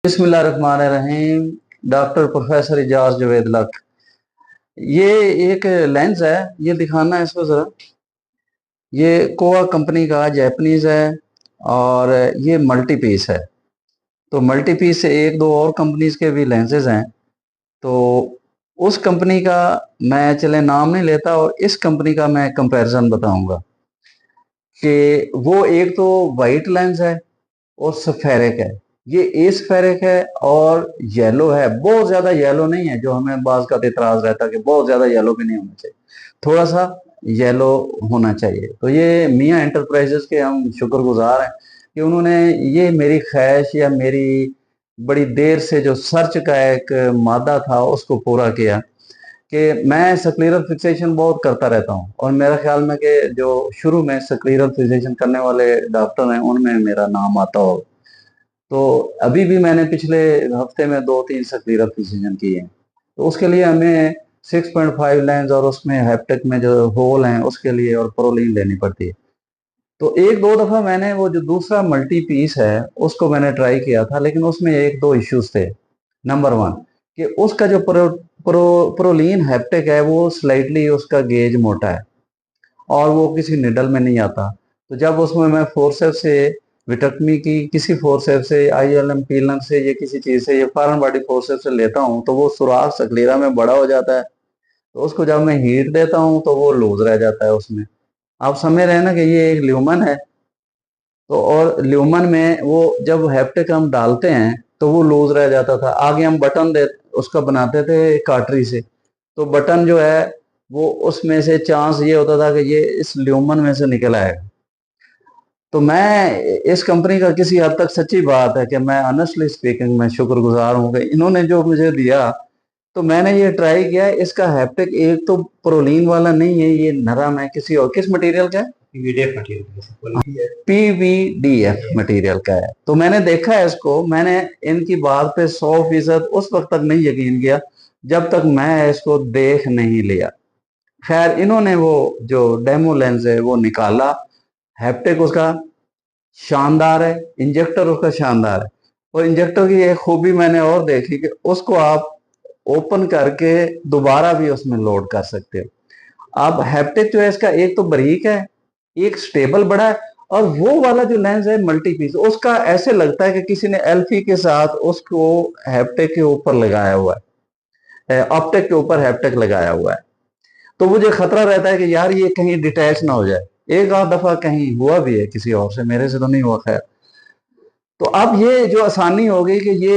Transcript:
बिस्मिल्लाहिर्रहमानिर्रहीम। Doctor professor Ijaz Javed लक। ये एक लेंस है, ये दिखाना है इसको ज़रा। ये कोआ कंपनी का जैपनीज है और ये मल्टी पीस है। तो मल्टी पीस से एक दो और कंपनीज के भी लेंसेज हैं। तो उस कंपनी का मैं चले नाम नहीं लेता और इस कंपनी का मैं कंपैरिजन बताऊंगा कि वो एक तो वाइट लेंस है और सफेरिक है। ये एस्फेरिक है और येलो है, बहुत ज्यादा येलो नहीं है जो हमें बाज का इतराज रहता है कि बहुत ज्यादा येलो भी नहीं होना चाहिए, थोड़ा सा येलो होना चाहिए। तो ये मियां एंटरप्राइजेस के हम शुक्रगुजार हैं कि उन्होंने ये मेरी ख्वाहिश या मेरी बड़ी देर से जो सर्च का एक मादा था उसको पूरा किया कि मैं सक्लीरल फिक्सेशन बहुत करता रहता हूँ और मेरा ख्याल में कि जो शुरू में सक्लीरल फिक्सेशन करने वाले डॉक्टर हैं उनमें मेरा नाम आता हो। तो अभी भी मैंने पिछले हफ्ते में 2-3 सक्लीरल फिक्सेशन किए हैं। तो उसके लिए हमें 6.5 लेंस और उसमें हैप्टिक में जो होल हैं उसके लिए और प्रोलीन लेनी पड़ती है। तो एक दो दफा मैंने वो जो दूसरा मल्टी पीस है उसको मैंने ट्राई किया था, लेकिन उसमें एक दो इश्यूज थे। नंबर वन कि उसका जो प्रोलीन हैप्टिक है वो स्लाइटली उसका गेज मोटा है और वो किसी निडल में नहीं आता। तो जब उसमें मैं फोर्सेप से विटकमी की किसी फोर्सेप से आईएलएम पीलर से या किसी चीज से या फॉरेन बॉडी फोर्सेप से लेता हूँ तो वो सुराख सक्लीरा में बड़ा हो जाता है। तो उसको जब मैं हीट देता हूँ तो वो लूज रह जाता है उसमें। आप समझ रहे हैं ना कि ये एक ल्यूमन है। तो और ल्यूमन में वो जब हैप्टिक हम डालते हैं तो वो लूज रह जाता था। आगे हम बटन दे उसका बनाते थे काटरी से, तो बटन जो है वो उसमें से चांस ये होता था कि ये इस ल्यूमन में से निकल आएगा। तो मैं इस कंपनी का किसी हद तक सच्ची बात है कि मैं ऑनेस्टली स्पीकिंग मैं शुक्रगुजार हूँ कि इन्होंने जो मुझे दिया। तो मैंने ये ट्राई किया है। इसका हैप्टिक एक तो प्रोलीन वाला नहीं है, ये नरम है, किसी और किस मटेरियल का है, पीवीडीएफ मटेरियल, पीवीडीएफ मटेरियल का है। तो मैंने देखा है इसको, मैंने इनकी बात पे 100% उस वक्त तक नहीं यकीन किया जब तक मैं इसको देख नहीं लिया। खैर इन्होंने वो जो डेमो लेंस है वो निकाला, हैप्टिक उसका शानदार है, इंजेक्टर उसका शानदार है। और इंजेक्टर की एक खूबी मैंने और देखी कि उसको आप ओपन करके दोबारा भी उसमें लोड कर सकते हो। अब हैप्टिक जो है इसका एक तो बारीक है, एक स्टेबल बड़ा है, और वो वाला जो लेंस है मल्टी पीस उसका ऐसे लगता है कि किसी ने एल्फी के साथ उसको हैप्टिक के ऊपर लगाया हुआ है, ऑप्टिक के ऊपर हैप्टिक लगाया हुआ है। तो मुझे खतरा रहता है कि यार ये कहीं डिटैच ना हो जाए। एक आध दफा कहीं हुआ भी है किसी और से, मेरे से तो नहीं हुआ खैर। तो अब ये जो आसानी हो गई कि ये